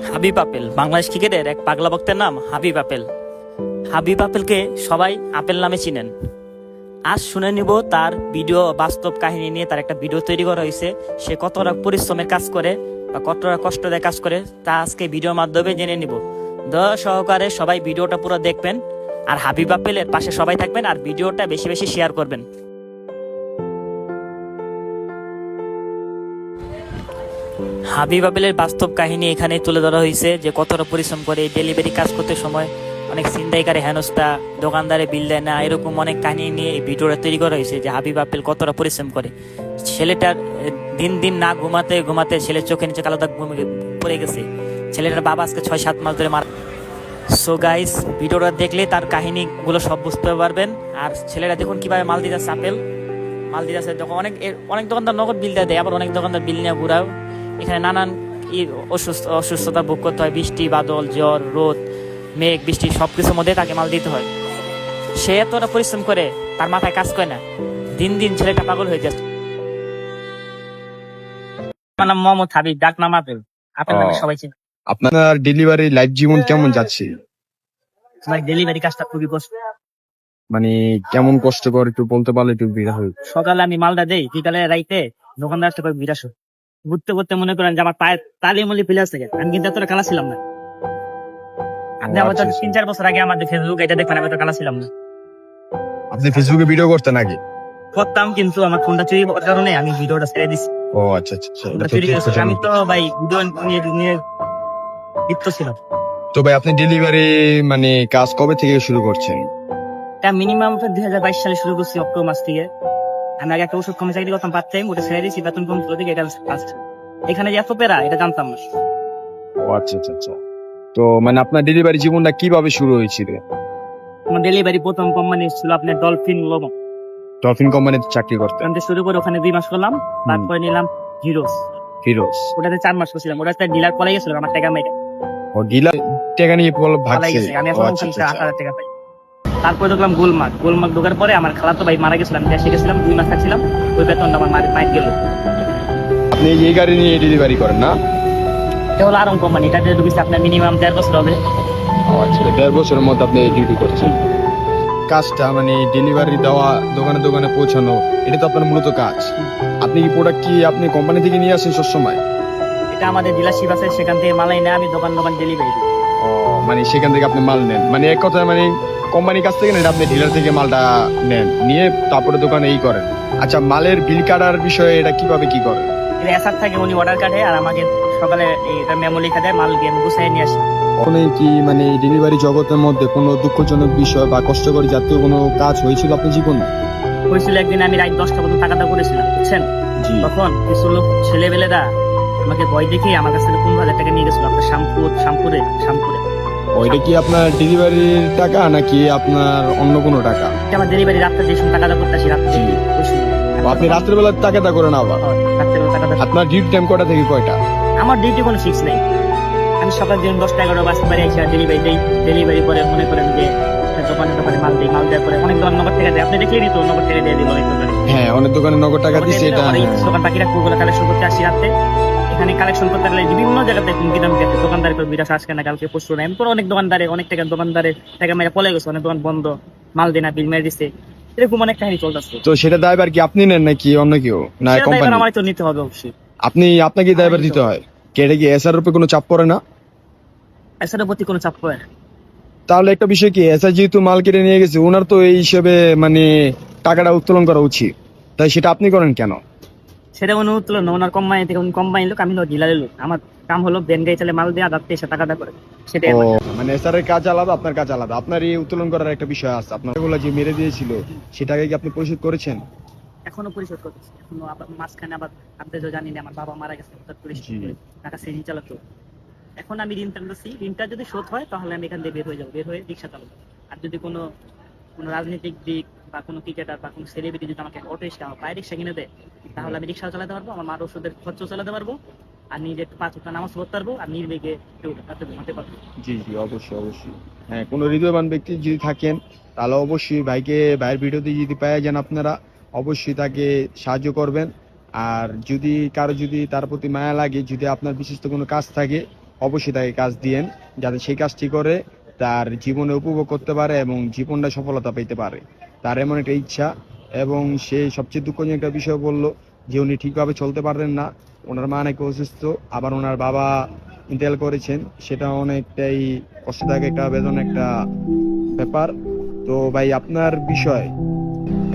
Habib apple Bangladesh ক্রিকেটের এক পাগলা ভক্তের নাম হাবিব আপেল। হাবিব আপেলকে সবাই আপেল নামে চিনেন। আজ শুনে নিব তার ভিডিও, বাস্তব কাহিনী নিয়ে তার একটা ভিডিও তৈরি করা হয়েছে। সে কতটা পরিশ্রমের কাজ করে বা কতটা কষ্ট দিয়ে কাজ করে তা আজকে ভিডিওর মাধ্যমে জেনে নিব। দয়া সহকারে সবাই ভিডিওটা পুরো দেখবেন আর হাবিব আপেলের পাশে সবাই থাকবেন আর ভিডিওটা বেশি বেশি শেয়ার করবেন। হাবিব আপেলের বাস্তব কাহিনী এখানে তুলে ধরা হয়েছে, যে কতটা পরিশ্রম করে ডেলিভারি কাজ করতে সময় অনেক ছিনতাইকারী হেনস্থা, দোকানদারে বিল দেয় না, এরকম অনেক কাহিনী নিয়ে এই ভিডিওটা তৈরি করা হয়েছে যে হাবিব আপেল কতটা পরিশ্রম করে। ছেলেটার দিন দিন না ঘুমাতে ঘুমাতে ছেলের চোখে নিচে কালো দাগ পড়ে গেছে। ছেলেটার বাবা আজকে 6-7 মাস ধরে মারা। সো গাইস, ভিডিওটা দেখলে তার কাহিনীগুলো সব বুঝতে পারবেন। আর ছেলেরা দেখুন কিভাবে মাল দিতে আপেল মাল দিতে আছে। যখন অনেক দোকানদার নগদ বিল দেয়, আবার অনেক দোকানদার বিল নিয়ে ঘুরাও। এখানে নানান অসুস্থতা ভোগ করতে হয়, বৃষ্টি বাদল জ্বর রোদ মেঘ বৃষ্টি সবকিছুর মধ্যে তাকে মাল দিতে হয়। সে এতটা পরিশ্রম করে তার মাথায় কাজ করে না। দিন দিন ছেলেটা পাগল হয়ে যাচ্ছে। আমার নাম মোহাম্মদ হাবিব, ডাক নাম আপেল। আপেল নামে সবাই চেনে। আপনার ডেলিভারি লাইফ জীবন কেমন যাচ্ছে? ভাই ডেলিভারি কাজটা খুবই কষ্ট। মানে কেমন কষ্টকর একটু বলতে পারলে একটু ভিড় হয়। সকালে আমি মালটা দেই, বিকালে রাইতে দোকানদার আসতে করে বিরাস ঘুরতে ঘুরতে মনে করেন যে আমার পায়ের তালি মলি ফেলে আসছে। আমি কিন্তু এতটা কালা ছিলাম না। আপনি আমার 3-4 বছর আগে আমাদের ফেসবুক এটা দেখবেন, আমি এত কালা ছিলাম না। আপনি ফেসবুকে ভিডিও করতেন আগে? করতাম, কিন্তু আমার ফোনটা চুরি হওয়ার কারণে আমি ভিডিওটা ছেড়ে দিচ্ছি। ও আচ্ছা আচ্ছা, ফোনটা চুরি গেছে। আমি তো ভাই ভিডিও নিয়ে লিপ্ত ছিলাম। তো ভাই আপনি ডেলিভারি মানে কাজ কবে থেকে শুরু করছেন? এটা মিনিমাম 2022 সালে শুরু করছি, অক্টোবর মাস থেকে। আমি আগে একটা ওষুধ কমে চাকরি করতাম পার্ট টাইম, ওটা ছেড়ে দিয়েছি, বেতন কম ছিল দিকে। এটা ফার্স্ট এখানে যে এত পেরা এটা জানতাম না। ও আচ্ছা আচ্ছা আচ্ছা। তো মানে আপনার ডেলিভারি জীবনটা কিভাবে শুরু হয়েছিল? আমার ডেলিভারি প্রথম কোম্পানি ছিল আপনার ডলফিন লোমো। ডলফিন কোম্পানিতে চাকরি করতেন? ওখান থেকে শুরু করে ওখানে 2 মাস করলাম, তারপরে নিলাম হিরোস। ওটাতে 4 মাস করছিলাম। ওটাতে ডিলার পলাই গেছিল আমার টাকা মেরে। ও ডিলার টাকা নিয়ে পলাই গেছে। আমি এখন ওখান থেকে 8,000 টাকা পাই। তারপরে দেখলাম গোলমার্ক ঢোকার পরে আমার খালাতো ভাই মারা গেছিলাম, দেশে গেছিলাম, 2 মাস থাকছিলাম। ওই বেতনটা আমার মায়ের গেল। আপনি এই গাড়ি নিয়ে ডেলিভারি করেন না? এটা হলো আরং কোম্পানি। এটাতে ঢুকেছি আপনার মিনিমাম 1.5 বছর হবে। ও আচ্ছা, 1.5 বছরের মধ্যে আপনি ডিউটি করছেন। কাজটা মানে ডেলিভারি দেওয়া, দোকানে দোকানে পৌঁছানো, এটা তো আপনার মূলত কাজ। আপনি কি প্রোডাক্ট কি আপনি কোম্পানি থেকে নিয়ে আসেন সবসময়? এটা আমাদের ডিলারশিপ আছে, সেখান থেকে মালাই নেয়, আমি দোকান ডেলিভারি দিই। ও মানে সেখান থেকে আপনি মাল নেন, মানে এক কথায় মানে কোম্পানির কাছ থেকে না, এটা আপনি ডিলার থেকে মালটা নেন, নিয়ে তারপরে দোকানে এই করেন। আচ্ছা, মালের বিল কাটার বিষয়ে এটা কিভাবে কি করেন? এটা এসআর থাকে, উনি অর্ডার কাটে আর আমাকে সকালে এটা মেমো লিখে দেয়, মাল গেম গুছিয়ে নিয়ে আসি। ওখানে কি মানে ডেলিভারি জগতের মধ্যে কোনো দুঃখজনক বিষয় বা কষ্টকর জাতীয় কোনো কাজ হয়েছিল আপনার জীবনে? হয়েছিল একদিন আমি রাত 10টা পর্যন্ত টাকাটা করেছিলাম, বুঝছেন? তখন কিছু লোক ছেলেবেলেরা আমাকে ভয় দেখে আমার কাছ থেকে 15,000 টাকা নিয়ে গেছিল আপনার শ্যামপুরে। ওইটা কি আপনার ডেলিভারির টাকা নাকি আপনার অন্য কোনো টাকা? আমার ডেলিভারি রাত্রে যে সময় টাকাটা করতে আসি, রাত্রে আপনি রাত্রেবেলা টাকাটা করেন আবার? রাত্রেবেলা টাকাটা। আপনার ডিউটি টাইম কটা থেকে কয়টা? আমার ডিউটি কোনো ফিক্স নেই। আমি সকাল দিন 10টা-11টা বাজতে পারি, এসে ডেলিভারি দেই। ডেলিভারি করে মনে করেন যে দোকানে মাল দিই, মাল দেওয়ার পরে অনেক দোকান নগদ টাকা দেয়। আপনি দেখলেই তো নগদ টাকা দিয়ে দিল অনেক দোকানে। হ্যাঁ, অনেক দোকানে নগদ টাকা দিচ্ছে। এটা দোকান বাকি রাখবো বলে কালেকশন করতে আসি রাতে। এখানে কালেকশন করতে গেলে বিভিন্ন জায়গাতে কিনতাম, দোকানদার করে বিরাস আজকে না কালকে পরশু না, এমন অনেক দোকানদারে অনেক টাকা মেরে পলে গেছে, অনেক দোকান বন্ধ, মাল দেনা বিল মেরে দিচ্ছে, এরকম অনেক কাহিনী চলতেছে। তো সেটা দায়ভার কি আপনি নেন নাকি অন্য কেউ? না কোম্পানি? আমার তো নিতে হবে অবশ্যই। আপনাকে দায়ভার দিতে হয়? এটা কি এসআর উপরে কোনো চাপ পড়ে না? এসআর প্রতি কোনো চাপ পড়ে? তাহলে একটা বিষয় কি, এসআর যেহেতু মাল কেটে নিয়ে গেছে, ওনার তো এই হিসেবে মানে টাকাটা উত্তোলন করা উচিত, তাই সেটা আপনি করেন কেন? সেটা কোনো উত্তোলন না, ওনার কোম্পানি থেকে, কোম্পানি লোক, আমি ডিলারের লোক। আমার কাম হলো ব্যান গাড়ি চালে মাল দিয়ে আদাতে এসে টাকাটা করে, সেটাই। মানে এসআর এর কাজ আলাদা, আপনার কাজ আলাদা। আপনার এই উত্তোলন করার একটা বিষয় আছে। আপনার এগুলো যে মেরে দিয়েছিল সেটাকে কি আপনি পরিশোধ করেছেন? এখনো পরিশোধ করতেছি। এখনো আবার মাঝখানে আবার আপনি তো জানি না আমার বাবা মারা গেছে, টাকা সেভিং চালাতো। এখন আমি ঋণ টানতেছি, ঋণটা যদি শোধ হয় তাহলে আমি এখান থেকে বের হয়ে যাবো, বের হয়ে রিক্সা চালাবো। আর যদি কোনো রাজনৈতিক দিক বা কোনো ক্রিকেটার বা কোনো সেলিব্রিটি যদি আমাকে অটো রিক্সা পায়ে রিক্সা কিনে দেয়, তাহলে আমি রিক্সাও চালাতে পারবো, আমার মার ওষুধের খরচ চালাতে পারবো, আর নিজে 5 ওয়াক্ত নামাজ পড়তে পারবো, আর নির্বিঘ্নে ঘুমাতে পারবো। জি জি, অবশ্যই। হ্যাঁ, কোনো হৃদয়বান ব্যক্তি যদি থাকেন তাহলে অবশ্যই ভাইয়ের ভিডিওতে যদি পেয়ে যান আপনারা, অবশ্যই তাকে সাহায্য করবেন। আর যদি কারো যদি তার প্রতি মায়া লাগে, যদি আপনার বিশেষ কোনো কাজ থাকে, অবশ্যই তাকে কাজ দিয়েন, যাতে সেই কাজটি করে তার জীবনে উপভোগ করতে পারে এবং জীবনটা সফলতা পেতে পারে। তার এমন একটা ইচ্ছা, এবং সে সবচেয়ে দুঃখজনক একটা বিষয় বললো যে উনি ঠিকভাবে চলতে পারতেন না, ওনার মা নাকি অসুস্থ, আবার ওনার বাবা ইন্তেকাল করেছেন। সেটা অনেকটাই কষ্টদায়ক একটা বেদনা একটা ব্যাপার। তো ভাই আপনার বিষয়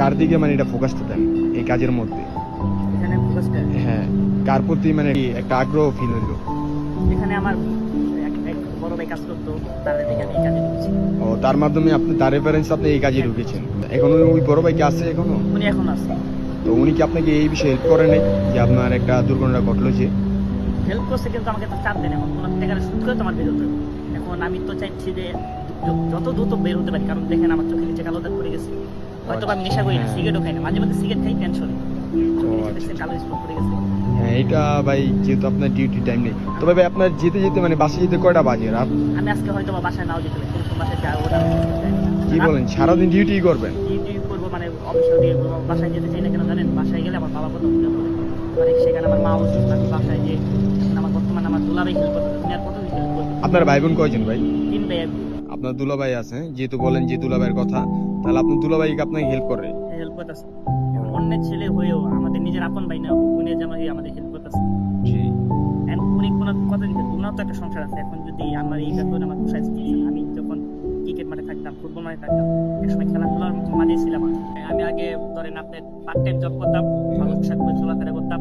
কার দিকে মানে এটা ফোকাসটা দেন এই কাজের মধ্যে? এখানে ফোকাসটা হ্যাঁ, কার প্রতি মানে একটা আগ্রহ ফিল হইলো? এখানে আমার এক বড় ভাই কাজ করতো, তার থেকে আমি এই কাজে ঢুকছি। ও, তার মাধ্যমে আপনি তার রেফারেন্স আপনি এই কাজে ঢুকেছেন। এখন ওই বড় ভাই কি আছে এখনো? উনি এখন আছে। তো উনি কি আপনাকে এই বিষয়ে হেল্প করে নাই যে আপনার একটা দুর্ঘটনা ঘটলো যে? হেল্প করছে, কিন্তু আমাকে তো চাপ দেন, এখন কোনো টাকার সুদ করে তোমার বের হতে হবে। এখন আমি তো চাইছি যে যত দ্রুত বের হতে পারি, কারণ দেখেন আমার চোখের নিচে কালো দাগ পড়ে গেছে। হয়তো বা আমি নেশা করি না, সিগারেটও খাই না, মাঝে মাঝে সিগারেট খাই টেনশনে, কালো স্পট পড়ে গেছে। হ্যাঁ, এটা ভাই যেহেতু আপনার ডিউটি টাইম নেই, তবে ভাই আপনার যেতে যেতে মানে বাসে যেতে কয়টা বাজে রাত? আমি আজকে হয়তো বা বাসায় নাও যেতে পারি, কোনো সময় বাসায় যাবো না। কি বলেন, সারাদিন ডিউটি করবেন? ডিউটি করবো মানে অফিসে দিয়ে করবো, বাসায় যেতে চাই না কেন জানেন? বাসায় গেলে আমার বাবা কথা মনে পড়ে, মানে সেখানে আমার মা অসুস্থ, আমি বাসায় যে আমার বর্তমানে আমার দুলাভাই হেল্প করতে, তুমি আর কত হেল্প করবে? আপনার ভাই বোন কয়জন ভাই? 3 ভাই এক আপনার দুলাভাই আছে, যেহেতু বলেন যে দুলাভাইয়ের কথা, তাহলে আপনার দুলাভাইকে আপনাকে হেল্প করে? হেল্প করতেছে। অন্যের ছেলে হয়েও আমাদের নিজের আপন ভাই না, উনি জামাই আমাদের হেল্প করতেছে। উনি কোনো কথা দিতে, ওনার তো একটা সংসার আছে। এখন যদি আমার এই কারণে আমার পোষায়, আমি যখন ক্রিকেট মাঠে থাকতাম, ফুটবল মাঠে থাকতাম, একসময় খেলাধুলার মাঝে ছিলাম। আমি আগে ধরেন আপনার পার্ট টাইম জব করতাম, ভালো পোশাক পরে চলাফেরা করতাম,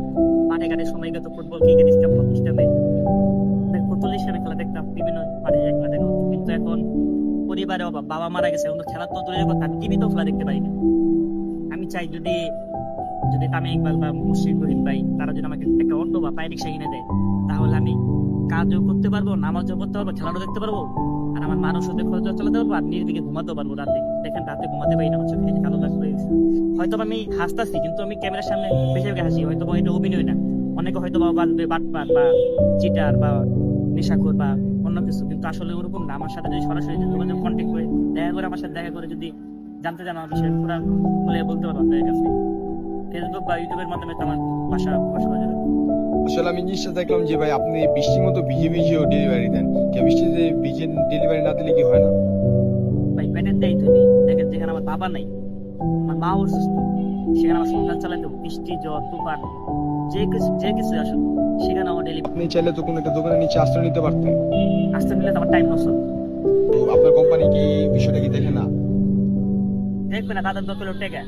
মাঠে ঘাটে সময় গেত, ফুটবল ক্রিকেট স্টেডিয়ামে ফুটবল হিসেবে খেলা দেখতাম, বিভিন্ন মাঠে এক মাঠে। কিন্তু এখন পরিবারে অভাব, বাবা মারা গেছে, এখন তো খেলা তো দূরের কথা, আমি টিভিতেও খেলা দেখতে পারি না। আমি চাই যদি যদি তামিম ইকবাল বা মুশফিক রহিম ভাই তারা যদি আমাকে একটা অটো বা পায়ে রিক্সা কিনে দেয়, তাহলে আমি কাজও করতে পারবো, নামাজও পড়তে পারবো, খেলাটাও দেখতে পারবো, আর আমার মানুষও খরচ চালাতে পারবো, আর নিজের দিকে ঘুমাতেও পারবো রাতে। দেখেন রাতে ঘুমাতে পারি না, আমার চোখে কালো দাগ হয়ে গেছে। হয়তো আমি হাসতাছি, কিন্তু আমি ক্যামেরার সামনে বেশি হাসি, হয়তো এটা অভিনয় না। অনেকে হয়তো বা বাজবে বাটপার বা চিটার বা নেশাখোর বা অন্য কিছু, কিন্তু আসলে ওরকম না। আমার সাথে যদি সরাসরি যোগাযোগ কন্ট্যাক্ট করে দেখা করে, আমার সাথে দেখা করে যদি জানতে চান আমার বিষয়ে, পুরা খুলে বলতে পারবো আপনাদের কাছে। ফেসবুক বা ইউটিউবের মাধ্যমে তো আমার বাসা প্রকাশ করা যাবে। আসলে আমি জিনিসটা দেখলাম যে ভাই আপনি বৃষ্টির মতো ভিজে ভিজেও ডেলিভারি দেন। কে বৃষ্টিতে ভিজে ডেলিভারি না দিলে কি হয় না? ভাই পেটের দেয় তুমি দেখেন, যেখানে আমার বাবা নাই, আমার মা অসুস্থ, সেখানে আমার সংসার চালাতে বৃষ্টি জ্বর তুফান যে কিছু আসুক, সেখানে আমার ডেলিভারি আপনি চাইলে তো কোনো একটা দোকানের নিচে আশ্রয় নিতে পারতেন। আসতে নিলে তো আমার টাইম নষ্ট। তো আপনার কোম্পানি কি বিষয়টা কি দেখে না? দেখবে না, তাদের দরকার হলো টাকা।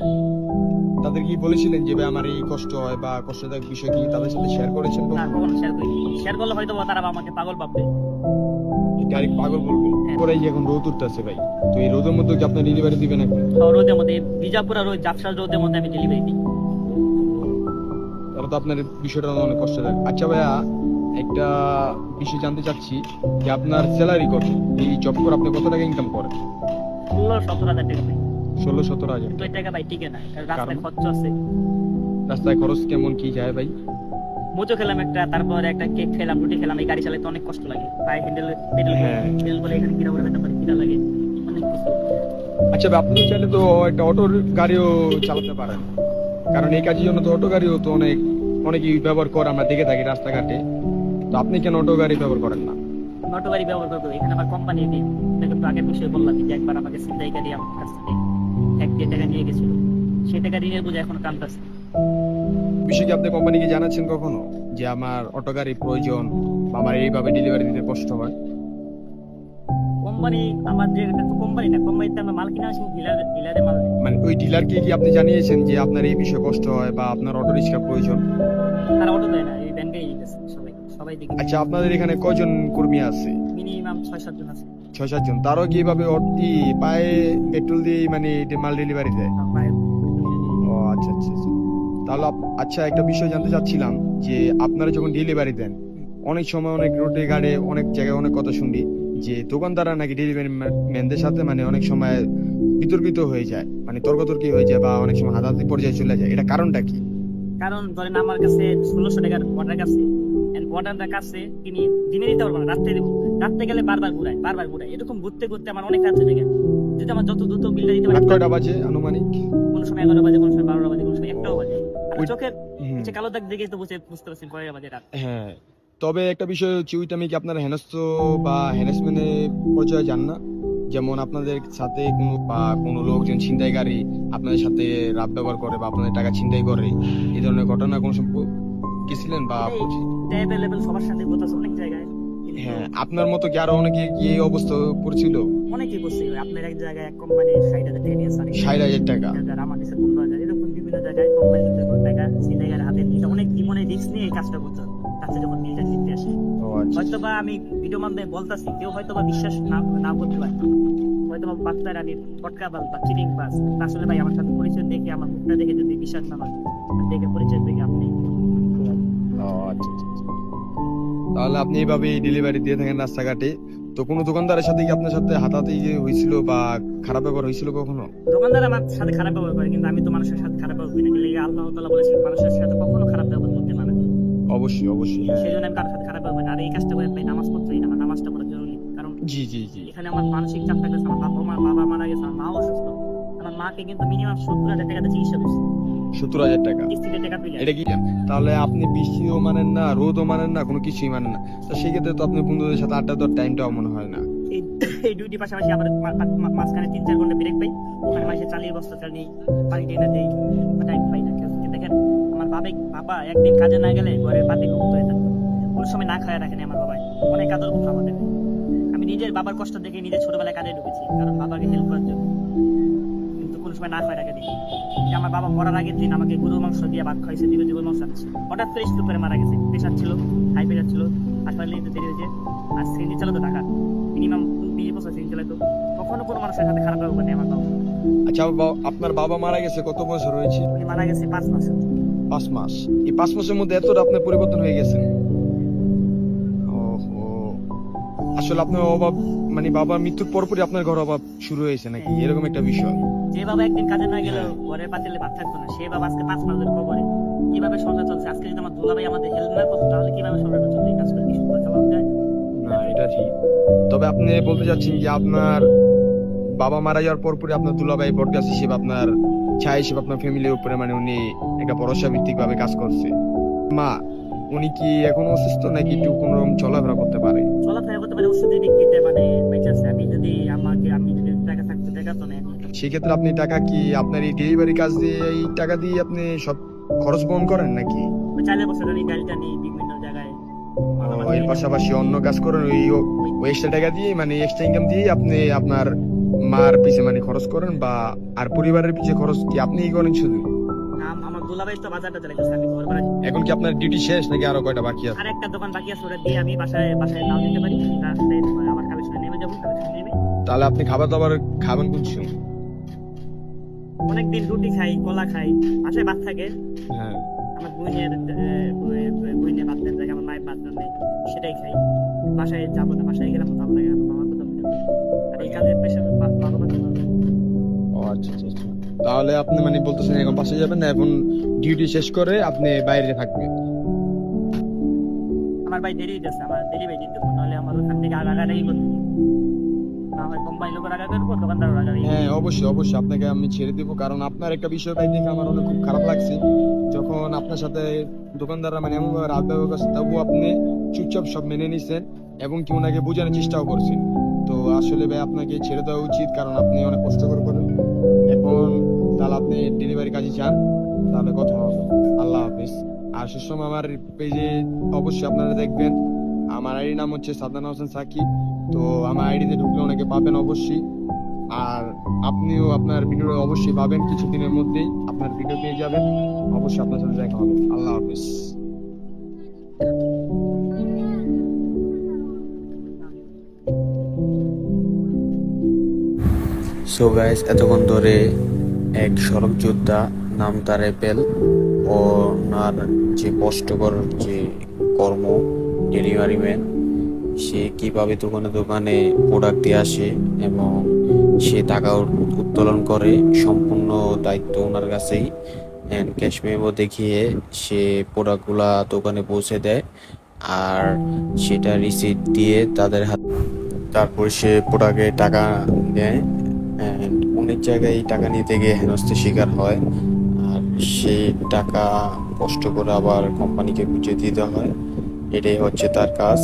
তাদের কি বলেছিলেন যে ভাই আমার এই কষ্ট হয় বা কষ্টদায়ক বিষয় কি তাদের সাথে শেয়ার করেছেন? না, কখনো শেয়ার করি, শেয়ার করলে হয়তো বা তারা আমাকে পাগল ভাববে। ডাইরেক্ট পাগল বলবে। পরে যে এখন রোদ উঠতেছে ভাই, তো এই রোদের মধ্যে কি আপনি ডেলিভারি দিবেন এখন? রোদের মধ্যে, বিজাপুরা রোদ, জাফসা রোদের মধ্যে আমি ডেলিভারি দিই। তাহলে তো আপনার বিষয়টা অনেক কষ্টদায়ক। আচ্ছা ভাইয়া, একটা বিষয় জানতে চাচ্ছি যে আপনার স্যালারি কত? এই জব করে আপনি কত টাকা ইনকাম করেন? 16-17 হাজার টাকা পাই। 16-17 হাজার। কিন্তু এই টাকা ভাই টিকে না, কারণ রাস্তায় কারণ? খরচ আছে। রাস্তায় খরচ কেমন কি যায় ভাই? মোচো খেলাম একটা, তারপরে একটা কেক খেলাম, রুটি খেলাম, এই গাড়ি চালাতে অনেক কষ্ট লাগে, পায়ে হ্যান্ডেল হ্যাঁ। পেডেল করে এখানে কিরা করে যেতে পারে, কিরা লাগে অনেক কিছু। আচ্ছা ভাই, আপনি চাইলে তো একটা অটোর গাড়িও চালাতে পারেন, কারণ এই কাজের জন্য তো অটো গাড়িও তো অনেকেই ব্যবহার করে, আমরা দেখে থাকি রাস্তাঘাটে। তো আপনি কেন অটো গাড়ি ব্যবহার করেন না? অটো গাড়ি ব্যবহার করবো, এখানে আমার কোম্পানি দিন। দেখো তো আগের বিষয়ে বললাম যে একবার আমাকে ছিনতাই গাড়ি আমার কাছ থেকে 1 টাকা নিয়ে গেছিল, সেই টাকা ঋণের বোঝা এখন কাঁদতেছে। বিষয় কি আপনি কোম্পানিকে জানাচ্ছেন কখনো যে আমার অটো গাড়ি প্রয়োজন বা আমার এইভাবে ডেলিভারি দিতে কষ্ট হয়? কোম্পানি আমার যে এটা তো কোম্পানি না, কোম্পানিতে আমরা মাল কিনে আসি, ডিলারে মাল দেয়। মানে ওই ডিলারকে কি আপনি জানিয়েছেন যে আপনার এই বিষয়ে কষ্ট হয় বা আপনার অটো রিক্সা প্রয়োজন? তারা অটো দেয় না, এই ব্যাংকে গেছে সবাই দেখি। আচ্ছা, আপনাদের এখানে কয়জন কর্মী আছে? মিনিমাম 6-7 জন আছে। 6-7 জন। তারও কি এভাবে অটি পায়ে পেট্রোল দিয়ে মানে মাল ডেলিভারি দেয়? ও আচ্ছা আচ্ছা আচ্ছা। তাহলে আচ্ছা, একটা বিষয় জানতে চাচ্ছিলাম যে আপনারা যখন ডেলিভারি দেন, অনেক সময় অনেক রোডে গাড়ে অনেক জায়গায় অনেক কথা শুনি যে দোকানদাররা নাকি ডেলিভারি ম্যানদের সাথে মানে অনেক সময় বিতর্কিত হয়ে যায়, মানে তর্কাতর্কি হয়ে যায় বা অনেক সময় হাতাহাতি পর্যায়ে চলে যায়। এটা কারণটা কি? কারণ ধরেন আমার কাছে 1600 টাকার অর্ডার কাছে, অর্ডারটা কাছে তিনি দিনে দিতে পারবো না, রাত্রে দেবো। রাত্রে গেলে বারবার ঘুরায়, এরকম ঘুরতে ঘুরতে আমার অনেক রাত হয়ে গেছে। যদি আমার যত দ্রুত বিলটা দিতে পারি। রাত কয়টা বাজে আনুমানিক? কোনো সময় 11 বাজে, কোনো সময় 12 বাজে, কোনো সময় 1টাও বাজে। আর ওই- চোখের হুম। কালো দাগ দেখেই তো বুঝতে পারছেন কয়টা বাজে রাত। হ্যাঁ, তো তবে একটা বিষয় হচ্ছে ওইটা আমি কি আপনার হেনস্থ বা হ্যারাসমেন্টে পর্যায়ে যান না? যেমন আপনাদের সাথে কোনো লোকজন ছিনতাইকারী আপনাদের সাথে রাত ব্যবহার করে বা আপনাদের টাকা ছিনতাই করে, এই ধরনের ঘটনা কোনো সময় গেছিলেন বা অ্যাভেলেবেল সবার সাথে কথা অনেক জায়গায়, কিন্তু হ্যাঁ, আপনার মতো কি আরো অনেকে কি এই অবস্থা পড়ছিল? অনেকেই বসছে আপনার এক জায়গায় এক কোম্পানি 60,000 টাকা নিয়ে 60,000 টাকা? আমার দেশে 15,000, এরকম বিভিন্ন জায়গায় কোম্পানি টাকা সিনেগার হাতে নিয়ে অনেক জীবনে রিস্ক নিয়ে এই কাজটা করতে হবে। কাছে যখন নিয়ে যায় জিততে আসে, ও আচ্ছা। হয়তো বা আমি ভিডিও মাধ্যমে বলতাছি, কেউ হয়তো বা বিশ্বাস না করতে পারতো, হয়তো বা বাচ্চার আমি পটকা বাল বা চিনিং বাস, আসলে ভাই আমার সাথে পরিচয় দেখে, আমার মুখটা দেখে যদি বিশ্বাস না হয়, দেখে পরিচয় দেখে আপনি ও আচ্ছা আচ্ছা আচ্ছা। তাহলে আপনি এইভাবে ডেলিভারি দিয়ে থাকেন রাস্তাঘাটে, তো কোনো দোকানদারের সাথে কি আপনার সাথে হাতাহাতি হয়েছিল বা খারাপ ব্যবহার হয়েছিল কখনো? দোকানদার আমার সাথে খারাপ ব্যবহার করে, কিন্তু আমি তো মানুষের সাথে খারাপ ব্যবহার করি না। লেগে আল্লাহ তাআলা বলেছেন মানুষের সাথে কখনো খারাপ ব্যবহার করতে পারে না। অবশ্যই অবশ্যই, হ্যাঁ। সেই জন্য আমি কারোর সাথে খারাপ ব্যবহার করি না। আর এই কাজটা করে ভাই নামাজ পড়তেই না, আমার নামাজটা পড়া জরুরি। কারণ জি জি জি। এখানে আমার মানসিক চাপ থাকতেছে, আমার বাবা মারা গেছে, আমার মা অসুস্থ, আমার মাকে কিন্তু মিনিমাম 70,000 টাকাতে চিকিৎসা করছে, 70,000 টাকা? কিস্তিতে টাকা তুলে। এটা কি, তাহলে আপনি বৃষ্টিও মানেন না, রোদও মানেন না, কোনো কিছুই মানেন না, তো সেই ক্ষেত্রে তো আপনি বন্ধুদের সাথে আড্ডা দেওয়ার টাইমটাও মনে হয় না। এই ডিউটি পাশাপাশি আবার মাঝখানে 3-4 ঘন্টা ব্রেক পাই, ওখানে মাসে চালিয়ে বস্তা চালিয়ে পানি টেনে দেই, টাইম পাই না। দেখেন আমার বাবা একদিন কাজে না গেলে ঘরের পাতে গুপ্ত হয়ে থাকতো, কোনো সময় না খায় রাখেনি আমার বাবাই, অনেক আদর করতো আমাদের। আমি নিজের বাবার কষ্ট দেখে নিজের ছোটবেলায় কাজে ঢুকেছি, কারণ বাবাকে হেল্প করার জন্য, কিন্তু কোনো সময় না খায় রাখেনি। আমার বাবা মরার আগের দিন আমাকে গরুর মাংস দিয়ে ভাত খাইছে, দিবে গরুর মাংস আনছে। হঠাৎ করে স্ট্রোক করে মারা গেছে, প্রেশার ছিল, হাই প্রেশার ছিল, হাসপাতালে নিতে দেরি হয়েছে। আর সিএনজি চালাতো ঢাকা, মিনিমাম 20 বছর সিএনজি চালাতো, কখনো কোনো মানুষের সাথে খারাপ ব্যবহার নেই আমার বাবা। আচ্ছা, আপনার বাবা মারা গেছে কত বছর হয়েছে? উনি মারা গেছে 5 মাস। 5 মাস? এই 5 মাসের মধ্যে এতটা আপনার পরিবর্তন হয়ে গেছে? ওহো, আসলে আপনার অভাব মানে বাবার মৃত্যুর পরপরই আপনার ঘর অভাব শুরু হয়েছে নাকি, এরকম একটা বিষয়? যে বাবা একদিন কাজে না গেলেও ঘরের পাতিলে ভাত থাকতো না, সে বাবা আজকে 5 মাস ধরে কবরে। কিভাবে সংসার চলছে? আজকে যদি আমার দুলাভাই আমাদের হেল্প না করতো, তাহলে কিভাবে সংসারটা চলছে? এই কাজ করে কি সুন্দর চালানো যায়? না, এটা ঠিক। তবে আপনি বলতে চাচ্ছেন যে আপনার বাবা মারা যাওয়ার পরপরই আপনার দুলাভাই বটগাছ হিসেবে, আপনার ছায়া হিসেবে আপনার ফ্যামিলির উপরে মানে উনি একটা ভরসা ভিত্তিক ভাবে কাজ করছে। মা, উনি কি এখনো অসুস্থ নাকি একটু কোনো রকম চলাফেরা করতে পারে? চলাফেরা করতে পারে, ওষুধের ভিত্তিতে মানে বেঁচে আছে। আমি যদি টাকা থাকতো, টাকা তো নেই। সেক্ষেত্রে আপনি টাকা কি আপনার এই ডেলিভারি কাজ দিয়ে, এই টাকা দিয়ে আপনি সব খরচ বহন করেন নাকি? চাইলে বছর নিই, ডালটা নিই বিভিন্ন জায়গায়। এর পাশাপাশি অন্য কাজ করেন ওই এক্সট্রা টাকা দিয়ে, মানে এক্সট্রা ইনকাম দিয়ে আপনি আপনার মার পিছে মানে খরচ করেন, বা আর পরিবারের পিছে খরচ কি আপনিই করেন শুধু? আমার দুলাভাই তো বাজারটা চালাইতেছে, আমি ঘর ভাড়া। এখন কি আপনার ডিউটি শেষ নাকি আরো কয়টা বাকি আছে? আর একটা দোকান বাকি আছে, ওটা দিয়ে আমি বাসায় নাও দিতে পারি, তাহলে আমার কালেকশনে নেমে যাবো, কালেকশন নেমে। তাহলে আপনি খাবার দাবার খাবেন বুঝছো? অনেকদিন রুটি খাই, কলা খাই, বাসায় ভাত থাকে। হ্যাঁ, আমার বইনের ভাত দেন, আমার মায়ের ভাত দেন, সেটাই খাই। বাসায় যাবো না, বাসায় গেলাম ভালো লাগে না, বাবা কোথাও যাবে। আর এই কাজের পেশা ভালো কথা। ও আচ্ছা আচ্ছা আচ্ছা। তাহলে আপনি মানে বলতেছেন এখন বাসায় যাবেন না, এখন ডিউটি শেষ করে আপনি বাইরে থাকবেন? আমার ভাই দেরি হইতেছে, আমার দেরি ভাই দিতে, নাহলে আমার ওখান থেকে আগাটাই করতে, না হয় কোম্পানি লোকের আগা করবো, দোকানদার আগা। হ্যাঁ, অবশ্যই অবশ্যই আপনাকে আমি ছেড়ে দিব, কারণ আপনার একটা বিষয় ভাই দেখে আমার অনেক খুব খারাপ লাগছে, যখন আপনার সাথে দোকানদাররা মানে এমন ভাবে রাত ব্যবহার করছে, তবুও আপনি চুপচাপ সব মেনে নিছেন এবং কি ওনাকে বোঝানোর চেষ্টাও করছেন। তো আসলে ভাই আপনাকে ছেড়ে দেওয়া উচিত, কারণ আপনি অনেক কষ্ট করে করেন। এখন তাহলে আপনি ডেলিভারি কাজে যান, তাহলে কথা হবে। আল্লাহ হাফিজ। আর সুষমা আমার পেজে অবশ্যই আপনারা দেখবেন, আমার আইডি নাম হচ্ছে সাদনান হোসেন সাকিব। তো আমার আইডিতে ঢুকলে অনেকে পাবেন অবশ্যই, আর আপনিও আপনার ভিডিও অবশ্যই পাবেন, কিছুদিনের মধ্যেই আপনার ভিডিও পেয়ে যাবেন। অবশ্যই আপনার সাথে দেখা হবে। আল্লাহ হাফিজ। সো গাইস, এতক্ষণ ধরে এক সড়ক যোদ্ধা, নাম তার অ্যাপেল, ওনার যে কষ্টকর যে কর্ম, ডেলিভারি ম্যান, সে কিভাবে দোকানে দোকানে প্রোডাক্ট দিয়ে আসে এবং সে টাকা উত্তোলন করে, সম্পূর্ণ দায়িত্ব ওনার কাছেই। অ্যান্ড ক্যাশ মেমো দেখিয়ে সে প্রোডাক্টগুলা দোকানে পৌঁছে দেয়, আর সেটা রিসিট দিয়ে তাদের হাত, তারপর সে প্রোডাক্টে টাকা নেয়। অ্যান্ড অনেক জায়গায় টাকা নিতে গিয়ে হেনস্থার শিকার হয়, আর সেই টাকা কষ্ট করে আবার কোম্পানিকে বুঝিয়ে দিতে হয়। এটাই হচ্ছে তার কাজ।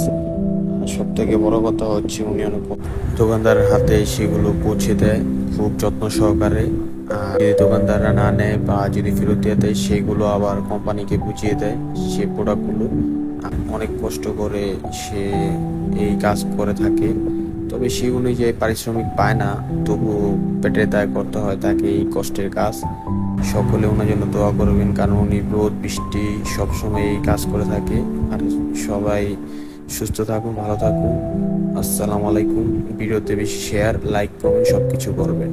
সব থেকে বড় কথা হচ্ছে উনি অনেক দোকানদারের হাতে সেগুলো পৌঁছে দেয় খুব যত্ন সহকারে। আর যদি দোকানদাররা না নেয় বা যদি ফেরত দিয়ে দেয়, সেগুলো আবার কোম্পানিকে বুঝিয়ে দেয় সে প্রোডাক্টগুলো। অনেক কষ্ট করে সে এই কাজ করে থাকে, তবে সে অনুযায়ী পারিশ্রমিক পায় না, তবু পেটের দায় করতে হয় তাকে এই কষ্টের কাজ। সকলে ওনার জন্য দোয়া করবেন, কারণ উনি রোদ বৃষ্টি সবসময় এই কাজ করে থাকে। আর সবাই সুস্থ থাকুন, ভালো থাকুন। আসসালামু আলাইকুম। ভিডিওতে বেশি শেয়ার, লাইক, কমেন্ট সবকিছু করবেন।